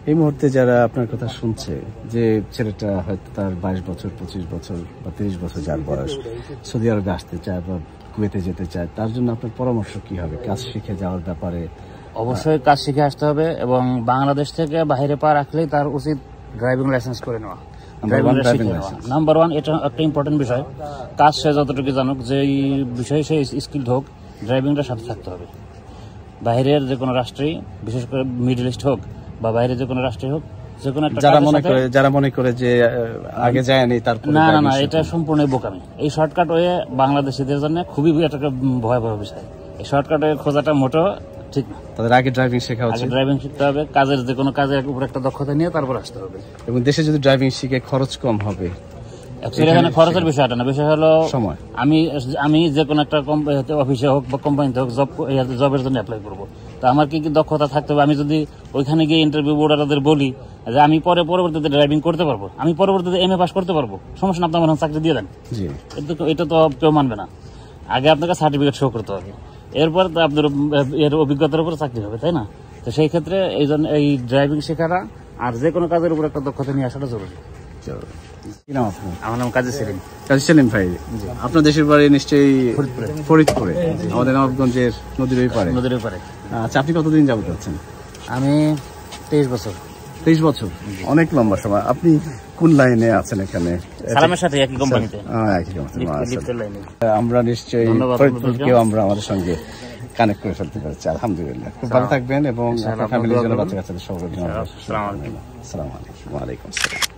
এই মুহূর্তে যারা আপনার কথা শুনছে, যে ছেলেটা হয়তো তার 22 বছর 25 বছর বা 30 বছর যার বয়স, সৌদি আরবে আসতে চায় বা কুয়েতে যেতে চায়, তার জন্য আপনার পরামর্শ কি হবে কাজ শিখে যাওয়ার ব্যাপারে? অবশ্যই কাজ শিখে আসতে হবে এবং বাংলাদেশ থেকে বাইরে পা রাখলেই তার উচিত ড্রাইভিং লাইসেন্স করে নেওয়া। নাম্বার 1, এটা একটা ইম্পর্টেন্ট বিষয়। কাজ সে যতটুকু জানুক, যে বিষয়ে সে স্কিল হোক, ড্রাইভিংটার সাথে থাকতে হবে। বাইরের যে কোনো রাষ্ট্রেই, বিশেষ করে মিডল ইস্ট হোক বা বাইরে যে কোনো রাষ্ট্রে হোক, যে কোনো একটা যারা মনে করে যে আগে যায়নি তারপর, না, এটা সম্পূর্ণ বোকামি। এই শর্টকাট ওয়ে বাংলাদেশিদের জন্য খুবই একটা ভয়াবহ বিষয়। এই শর্টকাট ওয়ে খোঁজাটা মোটেও ঠিক না। তাদের আগে ড্রাইভিং শেখা উচিত। ড্রাইভিং শিখতে হবে, কাজের যে কোনো কাজের উপর একটা দক্ষতা নিয়ে তারপর আসতে হবে। এবং দেশে যদি ড্রাইভিং শিখে খরচ কম হবে। এখানে খরচের বিষয়টা না, বিষয় হলো সময়। আমি যে কোনো একটা অফিসে হোক বা কোম্পানিতে হোক জবের জন্য অ্যাপ্লাই করবো, তো আমার কি দক্ষতা থাকতে হবে? আমি যদি ওইখানে গিয়ে ইন্টারভিউ বোর্ডারদের বলি যে আমি পরবর্তীতে ড্রাইভিং করতে পারবো, আমি পরবর্তীতে MA পাস করতে পারবো, সমস্যা না, আপনার মনে চাকরি দিয়ে দেন। এটা তো কেউ মানবে না। আগে আপনাকে সার্টিফিকেট শো করতে হবে, এরপর আপনার এর অভিজ্ঞতার উপর চাকরি হবে, তাই না? তো সেই ক্ষেত্রে এই ড্রাইভিং শেখাটা আর যে কোনো কাজের উপর একটা দক্ষতা নিয়ে আসাটা জরুরি। আমার নাম কাজী সেলিম। কাজী সেলিম ভাই, আপনার দেশের বাড়ি নিশ্চয়ই ফরিদপুরে, আমাদের নবাবগঞ্জের নদীর ওই পারে। আচ্ছা, আপনি কতদিন যাবত আছেন? আমি 23 বছর। 23 বছর, অনেক লম্বা সময়। আপনি কোন লাইনে আছেন এখানে? সালামের সাথে একই কোম্পানিতে। আমরা নিশ্চয়ই ফরিদপুরকেও আমরা আমাদের সঙ্গে কানেক্ট করে ফেলতে পারছি। আলহামদুলিল্লাহ, খুব ভালো থাকবেন এবং আপনার ফ্যামিলির জন্য, বাচ্চা কাচ্চাদের সবার জন্য। আসসালামু আলাইকুম। ওয়া আলাইকুম আসসালাম।